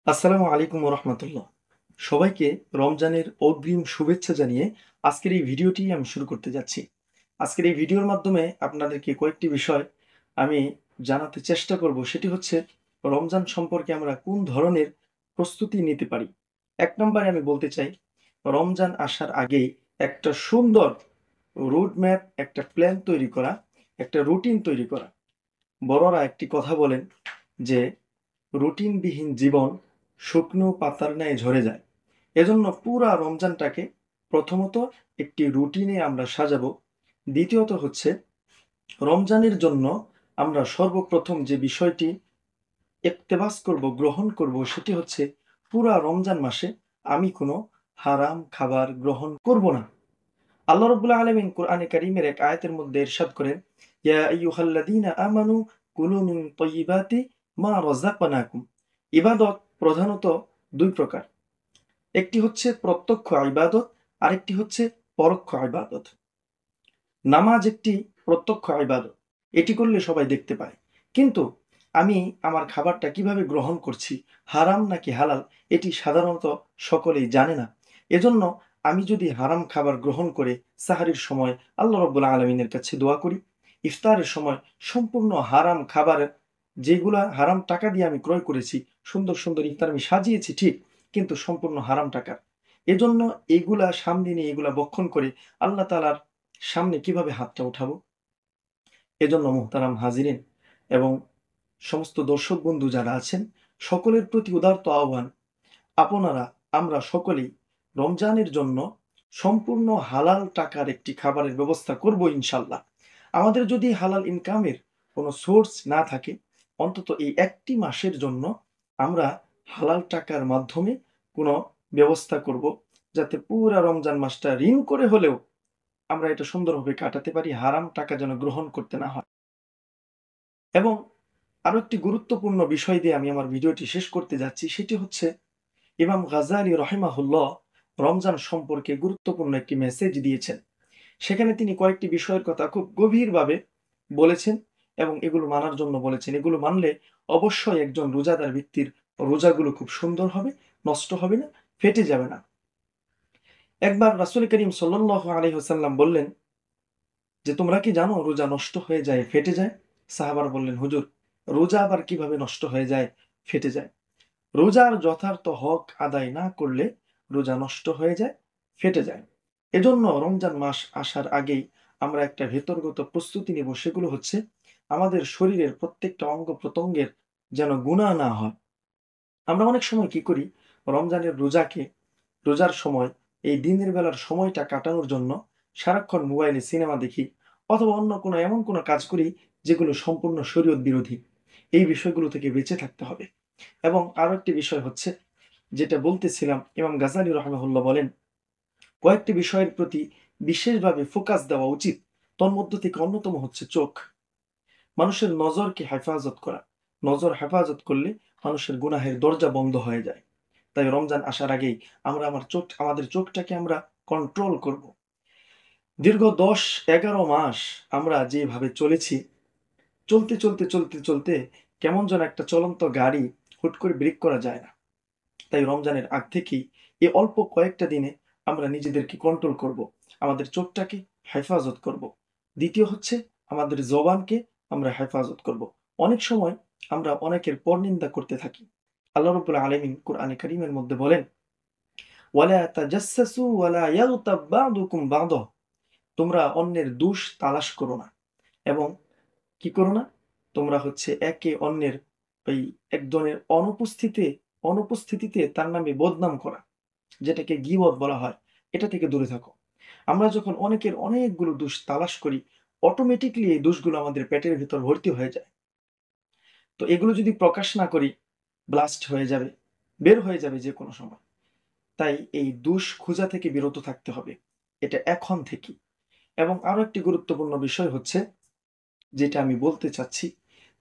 আসসালামু আলাইকুম রহমতুল্লাহ। সবাইকে রমজানের অগ্রিম শুভেচ্ছা জানিয়ে আজকের এই ভিডিওটি আমি শুরু করতে যাচ্ছি। আজকের এই ভিডিওর মাধ্যমে আপনাদেরকে কয়েকটি বিষয় আমি জানাতে চেষ্টা করব। সেটি হচ্ছে রমজান সম্পর্কে আমরা কোন ধরনের প্রস্তুতি নিতে পারি। এক নম্বরে আমি বলতে চাই, রমজান আসার আগেই একটা সুন্দর রোড ম্যাপ, একটা প্ল্যান তৈরি করা, একটা রুটিন তৈরি করা। বড়রা একটি কথা বলেন যে রুটিনবিহীন জীবন শুকনো পাতার ন্যায় ঝরে যায়। এজন্য পুরা রমজানটাকে প্রথমত একটি রুটিনে আমরা সাজাবো। দ্বিতীয়ত হচ্ছে রমজানের জন্য আমরা সর্বপ্রথম যে বিষয়টি ইক্তেবাস করব, গ্রহণ করব, সেটি হচ্ছে পুরা রমজান মাসে আমি কোনো হারাম খাবার গ্রহণ করব না। আল্লাহ রাব্বুল আলামিন কোরআনে কারীমের এক আয়াতের মধ্যে ইরশাদ করেন, ইয়া আইয়ুহাল্লাযীনা আমানু কুলু মিন তাইয়্যিবাতি মা রাযাকনাকুম। ইবাদত প্রধানত দুই প্রকার। একটি হচ্ছে প্রত্যক্ষ ইবাদত, আরেকটি হচ্ছে পরোক্ষ ইবাদত। নামাজ একটি প্রত্যক্ষ ইবাদত। এটি করলে সবাই দেখতে পায়। কিন্তু আমি আমার খাবারটা কিভাবে গ্রহণ করছি, হারাম নাকি হালাল, এটি সাধারণত সকলেই জানে না। এজন্য আমি যদি হারাম খাবার গ্রহণ করে সাহারির সময় আল্লাহ রাব্বুল আলামিনের কাছে দোয়া করি, ইফতারের সময় সম্পূর্ণ হারাম খাবার, যেগুলা হারাম টাকা দিয়ে আমি ক্রয় করেছি, সুন্দর, সুন্দর ইফতার আমি সাজিয়েছি ঠিক, কিন্তু সম্পূর্ণ হারাম টাকার। এজন্য এগুলা সামনে নিয়ে এগুলা বক্ষণ করে আল্লাহ তাআলার সামনে কিভাবে হাতটা উঠাবো? এজন্য মুহতারাম হাজিরিন এবং সমস্ত দর্শক বন্ধু যারা আছেন, সকলের প্রতি উদারত আহ্বান, আপনারা আমরা সকলেই রমজানের জন্য সম্পূর্ণ হালাল টাকার একটি খাবারের ব্যবস্থা করব ইনশাল্লাহ। আমাদের যদি হালাল ইনকামের কোনো সোর্স না থাকে, অন্তত এই একটি মাসের জন্য আমরা হালাল টাকার মাধ্যমে কোনো ব্যবস্থা করব, যাতে পুরা রমজান মাসটা ঋণ করে হলেও আমরা এটা সুন্দরভাবে কাটাতে পারি, হারাম টাকা যেন গ্রহণ করতে না হয়। এবং আরো একটি গুরুত্বপূর্ণ বিষয় দিয়ে আমি আমার ভিডিওটি শেষ করতে যাচ্ছি, সেটি হচ্ছে ইমাম গাজ্জালী রাহিমাহুল্লাহ রমজান সম্পর্কে গুরুত্বপূর্ণ একটি মেসেজ দিয়েছেন। সেখানে তিনি কয়েকটি বিষয়ের কথা খুব গভীরভাবে বলেছেন এবং এগুলো মানার জন্য বলেছেন। এগুলো মানলে অবশ্যই একজন রোজাদার ব্যক্তির রোজাগুলো খুব সুন্দর হবে, নষ্ট হবে না, ফেটে যাবে না। একবার রাসূল করিম সাল্লাল্লাহু আলাইহি ওয়াসাল্লাম বললেন যে, তোমরা কি জানো রোজা নষ্ট হয়ে যায়, ফেটে যায়? সাহাবারা বললেন, হুজুর, রোজা আবার কিভাবে নষ্ট হয়ে যায়, ফেটে যায়? রোজার যথার্থ হক আদায় না করলে রোজা নষ্ট হয়ে যায়, ফেটে যায়। এজন্য রমজান মাস আসার আগেই আমরা একটা ভেতরগত প্রস্তুতি নেব। সেগুলো হচ্ছে আমাদের শরীরের প্রত্যেকটা অঙ্গ প্রত্যঙ্গের যেন গুনাহ না হয়। আমরা অনেক সময় কি করি, রমজানের রোজার সময় এই দিনের বেলার সময়টা কাটানোর জন্য সারাক্ষণ মোবাইলে সিনেমা দেখি, অথবা অন্য কোনো এমন কোনো কাজ করি যেগুলো সম্পূর্ণ শরীয়ত বিরোধী। এই বিষয়গুলো থেকে বেঁচে থাকতে হবে। এবং আরো একটি বিষয় হচ্ছে, যেটা বলতেছিলাম, ইমাম গাজ্জালী রাহিমাহুল্লাহ বলেন, কয়েকটি বিষয়ের প্রতি বিশেষভাবে ফোকাস দেওয়া উচিত। তন্মধ্য থেকে অন্যতম হচ্ছে চোখ। মানুষের নজরকে হেফাজত করা। নজর হেফাজত করলে মানুষের গুনাহের দরজা বন্ধ হয়ে যায়। তাই রমজান আসার আগেই আমরা আমাদের চোখটাকে আমরা কন্ট্রোল করব। দীর্ঘ ১০-১১ মাস আমরা যেভাবে চলেছি, চলতে কেমন যেন একটা চলন্ত গাড়ি হুট করে ব্রেক করা যায় না। তাই রমজানের আগ থেকেই এই অল্প কয়েকটা দিনে আমরা নিজেদেরকে কন্ট্রোল করব, আমাদের চোখটাকে হেফাজত করব। দ্বিতীয় হচ্ছে আমাদের জবানকে আমরা হেফাজত করব। অনেক সময় আমরা অনেকের পরনিন্দা করতে থাকি। আল্লাহ রাব্বুল আলামিন কোরআনে কারীমের মধ্যে বলেন, ওয়ালা তাজাসসাসু ওয়ালা ইয়াগতাব বা'দুকুম বা'দা। তোমরা অন্যের দোষ তালাশ করো না এবং কি করো না? তোমরা হচ্ছে একে অন্যের ওই একজনের অনুপস্থিতিতে তার নামে বদনাম করা, যেটাকে গীবত বলা হয়, এটা থেকে দূরে থাকো। আমরা যখন অনেকের অনেকগুলো দোষ তালাশ করি, অটোমেটিক্যালি এই দোষগুলো আমাদের পেটের ভিতর ভর্তি হয়ে যায়। তো এগুলো যদি প্রকাশ না করি, ব্লাস্ট হয়ে যাবে, বের হয়ে যাবে যেকোনো সময়। তাই এই দোষ খোঁজা থেকে বিরত থাকতে হবে। এটা এখন থেকেই। এবং আরো একটি গুরুত্বপূর্ণ বিষয় হচ্ছে, যেটা আমি বলতে চাচ্ছি,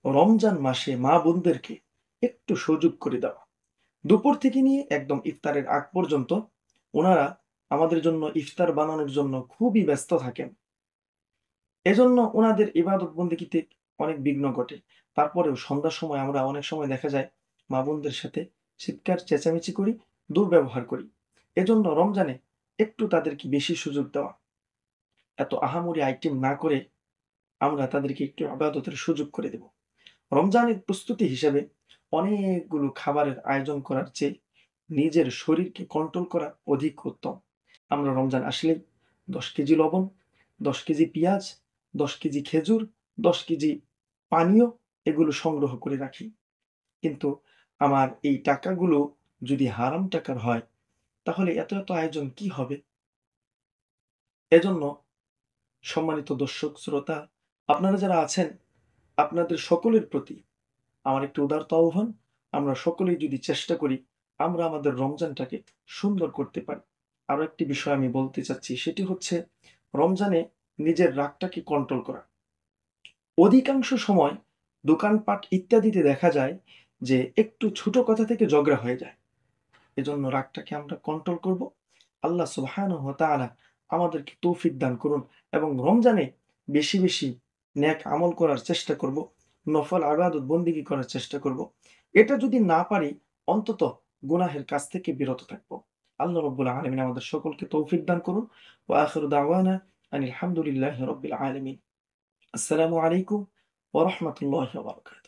রমজান মাসে মা বোনদেরকে একটু সুযোগ করে দেওয়া। দুপুর থেকে নিয়ে একদম ইফতারের আগ পর্যন্ত ওনারা আমাদের জন্য ইফতার বানানোর জন্য খুবই ব্যস্ত থাকেন। এজন্য ওনাদের ইবাদত বন্দেগীতে অনেক বিঘ্ন ঘটে। তারপরেও সন্ধ্যার সময় আমরা অনেক সময় দেখা যায় মা বোনদের সাথে চিৎকার চেঁচামেচি করি, দুর্ব্যবহার করি। এজন্য রমজানে একটু তাদেরকে বেশি সুযোগ দেওয়া। এত আহামরি আইটেম না করে আমরা তাদেরকে একটু ইবাদতের সুযোগ করে দেব। রমজানের প্রস্তুতি হিসেবে অনেকগুলো খাবারের আয়োজন করার চেয়ে নিজের শরীরকে কন্ট্রোল করা অধিক উত্তম। আমরা রমজান আসলেই ১০ কেজি লবণ, ১০ কেজি পেঁয়াজ, ১০ কেজি খেজুর, ১০ কেজি পানীয় এগুলো সংগ্রহ করে রাখি। কিন্তু আমার এই টাকাগুলো যদি হারাম টাকার হয়, তাহলে এত আয়োজন কি হবে? এজন্য সম্মানিত দর্শক শ্রোতা, আপনারা যারা আছেন, আপনাদের সকলের প্রতি আমার একটি উদারত আহ্বান, আমরা সকলেই যদি চেষ্টা করি, আমরা আমাদের রমজানটাকে সুন্দর করতে পারি। আরো একটি বিষয় আমি বলতে চাচ্ছি, সেটি হচ্ছে রমজানে নিজের রাগটাকে কন্ট্রোল করা। অধিকাংশ সময় দোকানপাট ইত্যাদিতে দেখা যায় যে একটু ছোট কথা থেকে ঝগড়া হয়ে যায়। এজন্য রাগটাকে আমরা কন্ট্রোল করব। আল্লাহ সুবহানাহু ওয়া তাআলা আমাদেরকে তৌফিক দান করুন এবং রমজানে বেশি নেক আমল করার চেষ্টা করব। নফল ইবাদত বন্দেগী করার চেষ্টা করব। এটা যদি না পারি অন্তত গুনাহের কাছ থেকে বিরত থাকব। আল্লাহ রাব্বুল আলামিন আমাদের সকলকে তৌফিক দান করুন। ওয়া আখিরু দাওয়ানা আনিল হামদুলিল্লাহি রাব্বিল আলামিন। আসসালামু আলাইকুম ওয়া রাহমাতুল্লাহি ওয়া বারাকাতুহু।